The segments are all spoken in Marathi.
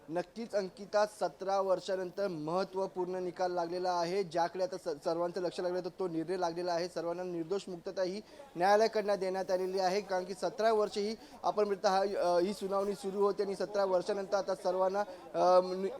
नक्कीच अंकिता 17 वर्षानंतर महत्त्वपूर्ण निकाल लागलेला आहे, ज्याकडे आता सर्वांचं लक्ष लागलं तर तो निर्णय लागलेला आहे। सर्वांना निर्दोष मुक्तता ही न्यायालयाकडनं देण्यात आलेली आहे, कारण की 17 वर्ष ही आपण म्हणतो ही सुनावणी सुरू होते आणि 17 वर्षानंतर आता सर्वांना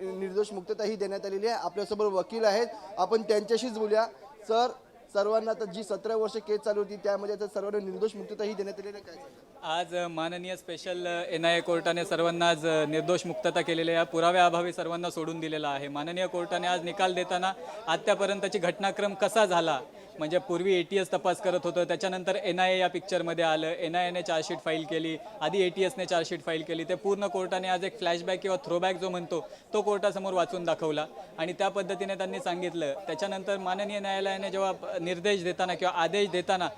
निर्दोष मुक्तता ही देण्यात आलेली आहे। आपल्यासोबत वकील आहेत, आपण त्यांच्याशीच बोलूया। सर, सर्वांना आता जी 17 वर्ष केस चालू होती त्यामध्ये आता सर्वांना निर्दोष मुक्तता ही देण्यात आलेली आहे, काय सांगाल? आज माननीय स्पेशल NIA कोर्टाने सर्वांना आज निर्दोष मुक्तता केलेली आहे। पुराव्याअभावी सर्वांना सोडून दिलेला आहे। माननीय कोर्टाने आज निकाल देताना आत्तापर्यंतची घटनाक्रम कसा झाला, म्हणजे पूर्वी ATS तपास करत होतं, त्याच्यानंतर NIA या पिक्चरमध्ये आलं, NIAने चार्जशीट फाईल केली, आधी ATSने चार्जशीट फाईल केली, ते पूर्ण कोर्टाने आज एक फ्लॅशबॅक किंवा थ्रोबॅक जो म्हणतो तो कोर्टासमोर वाचून दाखवला आणि त्या पद्धतीने त्यांनी सांगितलं। त्याच्यानंतर माननीय न्यायालयाने जेव्हा निर्देश देताना किंवा आदेश देताना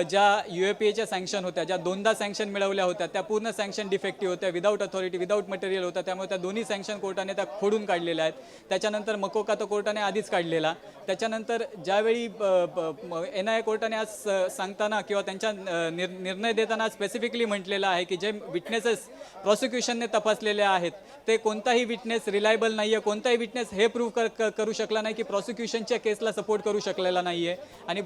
ज्या UAPAच्या सँक्शन होत्या, ज्या दोनदा सँक्शन मिळवल्या होत्या, त्या पूर्ण सँक्शन डिफेक्टिव्ह होत्या, विदाऊट अथॉरिटी विदाऊट मटेरियल होत्या, त्यामुळे त्या दोन्ही सँक्शन कोर्टाने त्या खोडून काढलेल्या आहेत। त्याच्यानंतर मकोका तर कोर्टाने आधीच काढलेला। त्याच्यानंतर ज्यावेळी NIA कोर्टाने आज सांगताना किंवा त्यांच्या निर्णय देताना स्पेसिफिकली म्हटलेलं आहे की जे विटनेसेस प्रॉसिक्युशनने तपासलेले आहेत ते कोणताही विटनेस रिलायबल नाही आहे, कोणताही विटनेस हे प्रूव्ह करू शकला नाही की प्रॉसिक्युशनच्या केसला सपोर्ट करू शकलेला नाही आहे। आणि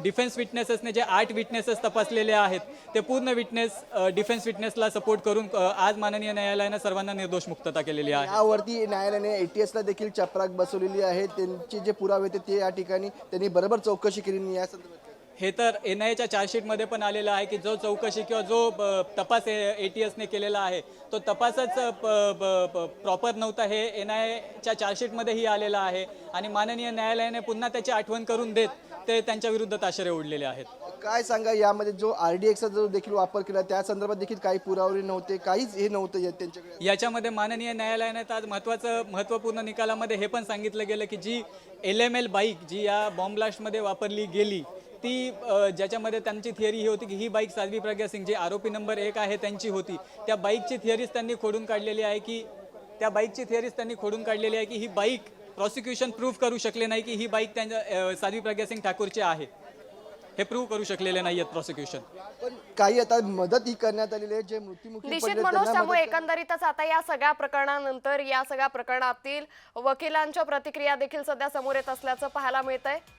डिफेन्स विटनेसेसने जे 8 विटनेसेस तपासलेले आहेत ते पूर्ण विटनेस डिफेन्स विटनेसला सपोर्ट करून आज माननीय न्यायालयाने सर्वांना निर्दोष मुक्तता केलेली आहे। यावरती न्यायालयाने ATSला देखील चपराक बसवलेली आहे। त्यांचे जे पुरावे होते ते या ठिकाणी त्यांनी बरोबर चौकशी केली या संदर्भात। हे तर NIAच्या चार्जशीटमध्ये पण आलेलं आहे की जो चौकशी किंवा जो तपास ATSने केलेला आहे तो तपासच प्रॉपर नव्हता, हे NIAच्या चार्जशीटमध्येही आलेलं आहे आणि माननीय न्यायालयाने पुन्हा त्याची आठवण करून देत ते त्यांच्या विरुद्ध ताशेरे ओढलेले आहेत। काय सांगा, यामध्ये जो RDXचा जो देखील वापर केला त्या संदर्भात देखील काही पुरावे नव्हते, काहीच हे नव्हतं त्यांच्याकडे। याच्यामध्ये माननीय न्यायालयाने आज महत्त्वपूर्ण निकालामध्ये हे पण सांगितलं गेलं की जी LML बाईक जी या बॉम्ब ब्लास्टमध्ये वापरली गेली ती ज्याच्यामध्ये त्यांची थिअरी ही होती की ही बाईक साध्वी प्रज्ञा सिंग जे आरोपी नंबर 1 आहे त्यांची होती, त्या बाईकची थिअरीज त्यांनी खोडून काढलेली आहे की ही बाईक प्रॉसिक्युशन प्रूव्ह करू शकले नाही की ही बाईक त्यांच्या साध्वी प्रज्ञा सिंग ठाकूरची आहे, हे प्रूव्ह करू शकलेले नाही आहेत प्रॉसिक्युशन। पण काही आता मदत ही करण्यात आलेली आहे, जे मृत्युमुखी निश्चित पडले मनोज, त्यांना त्यामुळे मदत एकंदरीतच आता या सगळ्या प्रकरणानंतर या सगळ्या प्रकरणातील वकिलांच्या प्रतिक्रिया देखील सध्या समोर येत असल्याचं पाहायला मिळतंय।